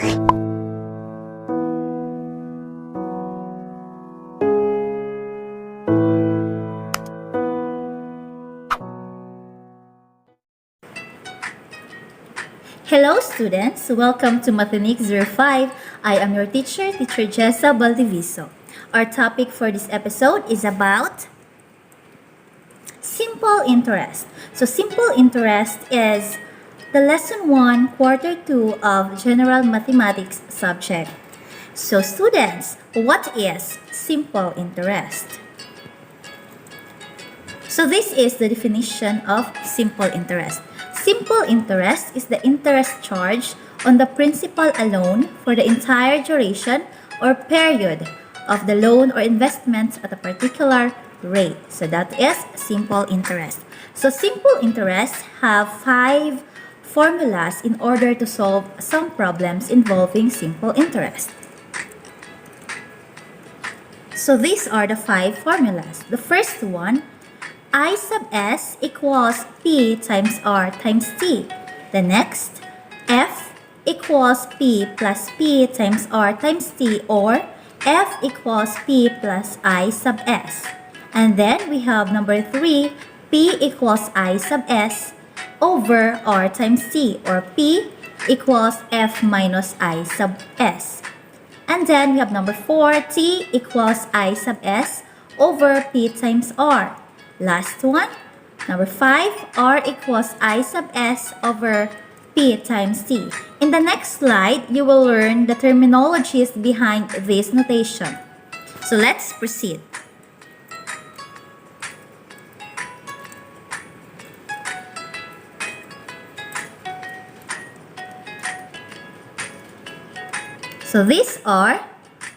Hello students, welcome to Mathenic 05. I am your teacher, Teacher Jessa Baldiviso. Our topic for this episode is about simple interest. So simple interest is the lesson 1, quarter 2 of general mathematics subject. So students, what is simple interest? So this is the definition of simple interest. Simple interest is the interest charged on the principal alone for the entire duration or period of the loan or investment at a particular rate. So that is simple interest. So simple interest have 5 formulas in order to solve some problems involving simple interest. So these are the 5 formulas. The first one, I sub s equals p times r times t. The next, f equals p plus p times r times t, or f equals p plus I sub s. And then we have number 3, p equals I sub s over r times t, or p equals f minus I sub s. And then we have number 4, t equals I sub s over p times r. Last one, number 5, r equals I sub s over p times t. In the next slide, you will learn the terminologies behind this notation. So let's proceed. So these are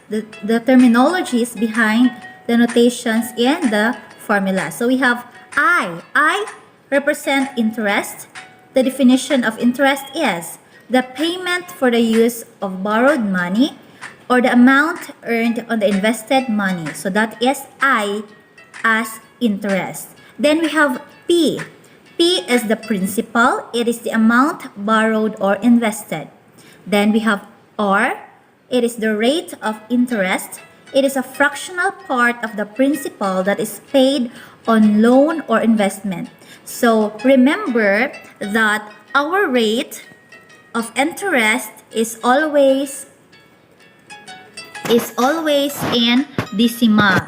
the terminologies behind the notations in the formula. So we have I represent interest. The definition of interest is the payment for the use of borrowed money or the amount earned on the invested money. So that is I as interest. Then we have P. P is the principal. It is the amount borrowed or invested. Then we have R. It is the rate of interest. It is a fractional part of the principal that is paid on loan or investment. So remember that our rate of interest is always in decimal.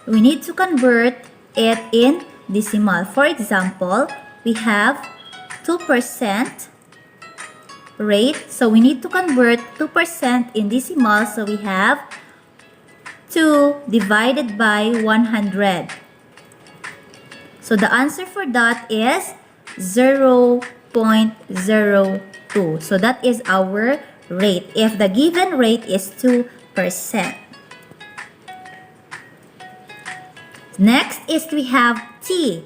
We need to convert it in decimal. For example, we have 2% rate. So we need to convert 2% in decimal. So we have 2 divided by 100. So the answer for that is 0.02. So that is our rate if the given rate is 2%. Next is we have T,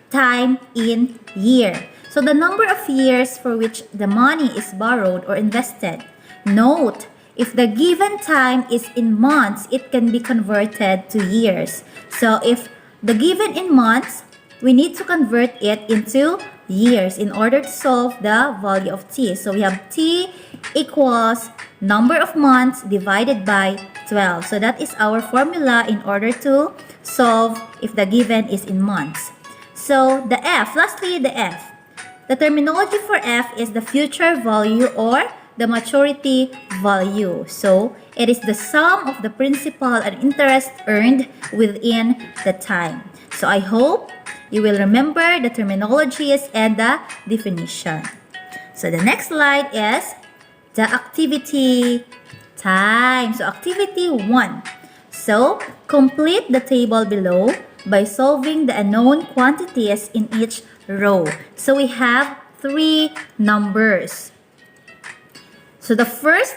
time in year. So the number of years for which the money is borrowed or invested. Note, if the given time is in months, it can be converted to years. So if the given in months, we need to convert it into years in order to solve the value of t. So we have t equals number of months divided by 12. So that is our formula in order to solve if the given is in months. So the f, lastly the f. The terminology for f is the future value or the maturity value. So it is the sum of the principal and interest earned within the time. So I hope you will remember the terminologies and the definition. So the next slide is the activity time. So activity 1. So complete the table below by solving the unknown quantities in each row. So we have 3 numbers. So the first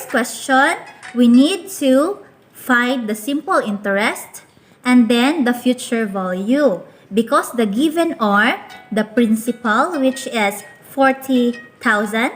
question, we need to find the simple interest and then the future value, because the given are the principal, which is 40,000,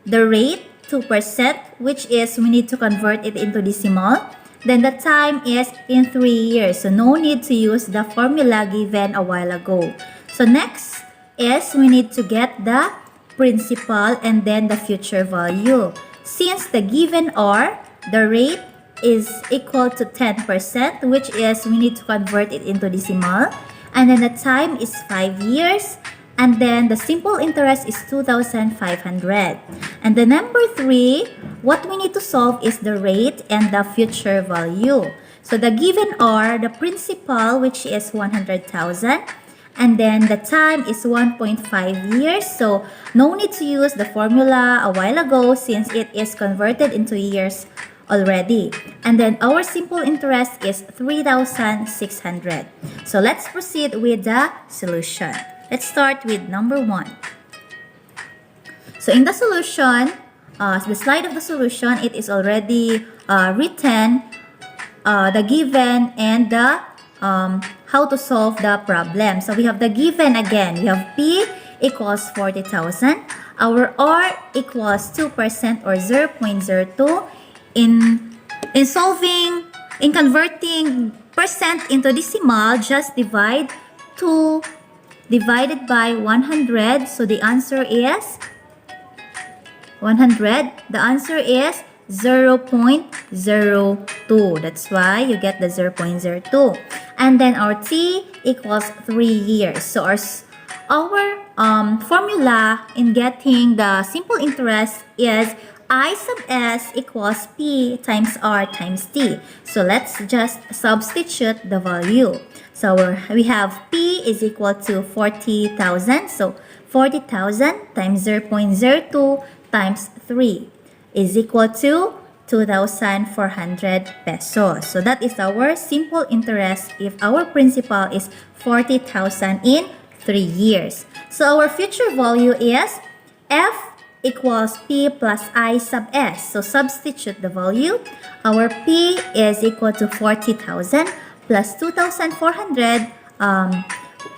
the rate 2%, which is we need to convert it into decimal, then the time is in 3 years, so no need to use the formula given a while ago. So next is we need to get the principal, and then the future value. Since the given are, the rate is equal to 10%, which is we need to convert it into decimal. And then the time is 5 years. And then the simple interest is 2,500. And the number 3, what we need to solve is the rate and the future value. So the given are the principal, which is 100,000. And then the time is 1.5 years. So no need to use the formula a while ago since it is converted into years already. And then our simple interest is 3,600. So let's proceed with the solution. Let's start with number 1. So in the solution, the slide of the solution, it is already written the given and the how to solve the problem. So we have the given again. We have P equals 40,000. Our R equals 2% or 0.02. In converting percent into decimal, just divide 2 divided by 100. So the answer is 100. The answer is 0.02. That's why you get the 0.02. And then our T equals 3 years. So our formula in getting the simple interest is I sub S equals P times R times T. So let's just substitute the value. So we have P is equal to 40,000. So 40,000 times 0.02 times 3 is equal to 2,400 pesos. So that is our simple interest if our principal is 40,000 in 3 years. So our future value is F equals P plus I sub S. So substitute the value. Our P is equal to 40,000 plus 2,400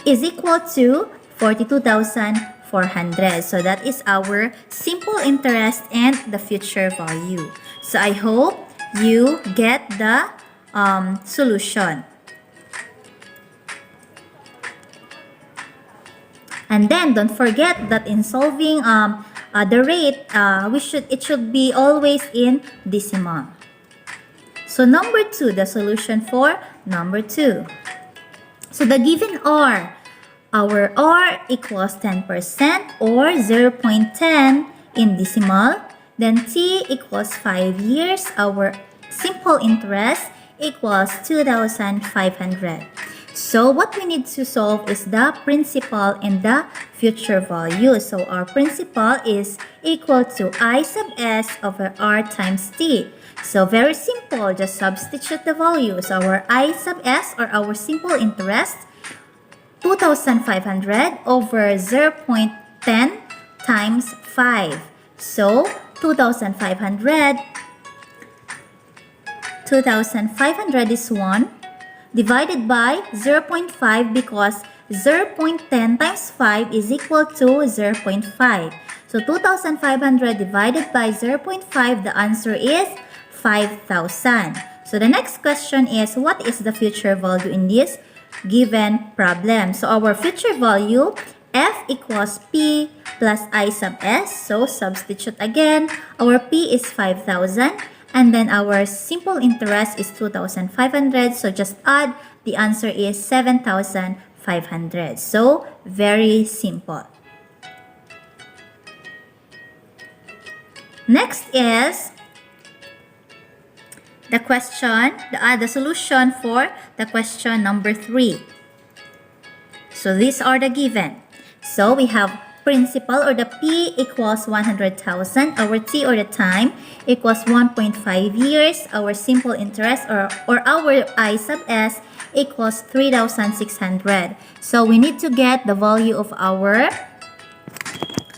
is equal to 42,400. So that is our simple interest and the future value. So I hope you get the solution. And then don't forget that in solving the rate, it should be always in decimal. So number 2, the solution for number 2. So the given R, our R equals 10% or 0.10 in decimal. Then T equals 5 years. Our simple interest equals 2,500. So what we need to solve is the principal and the future value. So our principal is equal to I sub S over R times T. So very simple, just substitute the values. Our I sub S or our simple interest, 2,500 over 0.10 times 5. So 2,500 is 1 divided by 0.5 because 0.10 times 5 is equal to 0.5. So 2,500 divided by 0.5, the answer is 5,000. So the next question is, what is the future value in this given problem? So our future value, F equals P plus I sub S. So substitute again. Our P is 5,000. And then our simple interest is 2,500. So just add. The answer is 7,500. So very simple. Next is the question, the solution for the question number 3. So these are the given. So we have principal or the P equals 100,000. Our T or the time equals 1.5 years. Our simple interest or our I sub S equals 3,600. So we need to get the value of our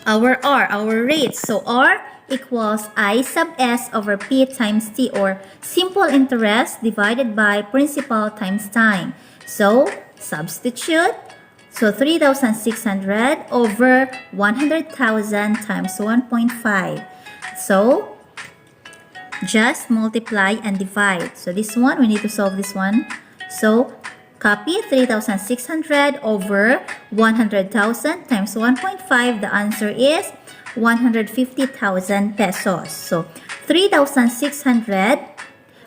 R, our rate. So R equals I sub S over P times T or simple interest divided by principal times time. So substitute. So 3,600 over 100,000 times 1.5. So just multiply and divide. So this one, we need to solve this one. So Copy 3,600 over 100,000 times 1.5. The answer is 150,000 pesos. So 3,600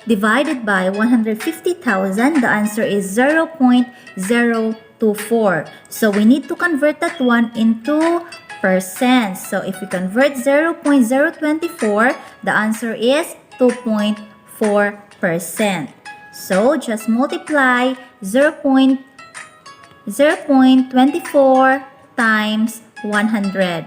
divided by 150,000, the answer is 0.024. So we need to convert that one into percent. So if we convert 0.024, the answer is 2.4%. So just multiply 0.24 times 100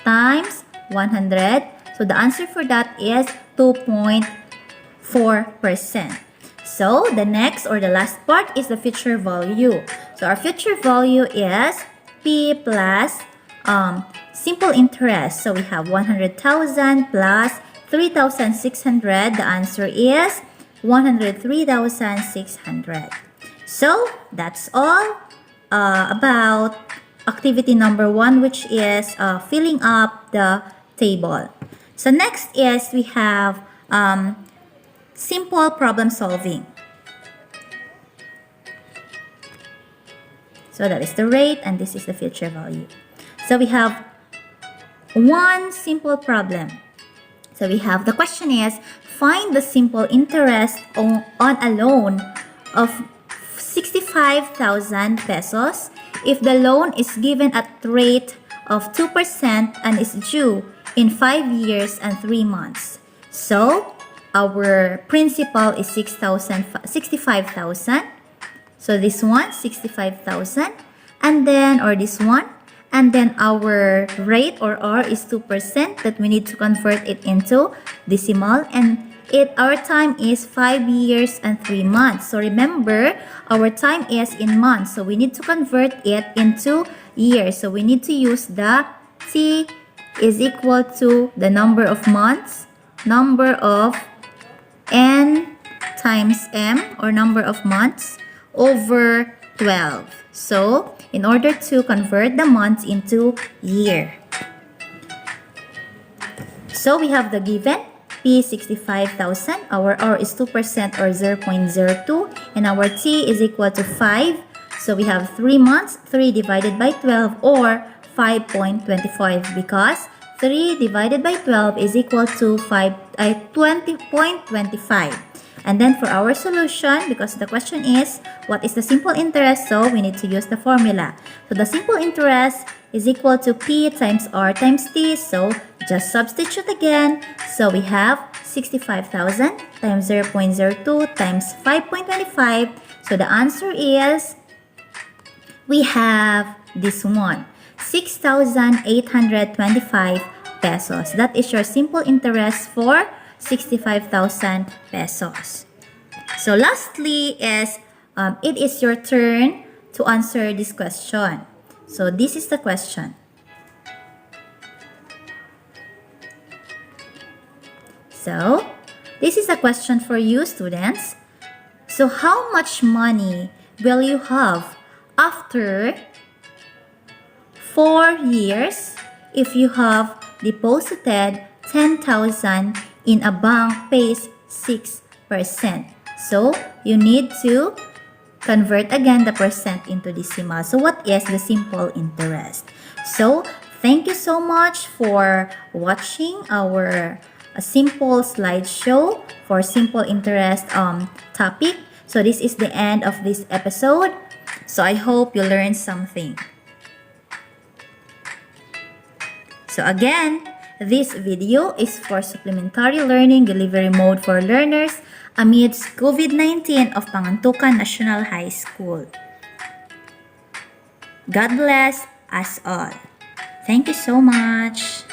times 100. So the answer for that is 2.4%. So the next or the last part is the future value. So our future value is P plus simple interest. So we have 100,000 plus 3,600. The answer is 103,600. So that's all about activity number 1, which is filling up the table. So next is we have simple problem solving. So that is the rate and this is the future value. So we have one simple problem. So we have, the question is, find the simple interest on a loan of 65,000 pesos if the loan is given at rate of 2% and is due in 5 years and 3 months. So our principal is 65,000. So this one, 65,000. And then, or this one. And then our rate or R is 2% that we need to convert it into decimal. And our time is 5 years and 3 months. So remember, our time is in months. So we need to convert it into years. So we need to use the T is equal to the number of months, number of N times M or number of months over 12. So in order to convert the months into year. So we have the given P 65,000. Our R is 2% or 0.02 and our T is equal to 5. So we have 3 months, 3 divided by 12 or 5.25 because 3 divided by 12 is equal to 20.25. And then for our solution, because the question is, what is the simple interest? So we need to use the formula. So the simple interest is equal to P times R times T. So just substitute again. So we have 65,000 times 0.02 times 5.25. So the answer is, we have this one, 6,825 pesos. That is your simple interest for 65,000 pesos. So lastly is, it is your turn to answer this question. So this is the question. So this is a question for you students. So how much money will you have after 4 years if you have deposited 10,000 in a bank pays 6%. So you need to convert again the percent into decimal. So what is the simple interest? So thank you so much for watching our simple slideshow for simple interest topic. So this is the end of this episode. So I hope you learned something. So again, this video is for supplementary learning delivery mode for learners amidst COVID-19 of Pangantukan National High School. God bless us all. Thank you so much.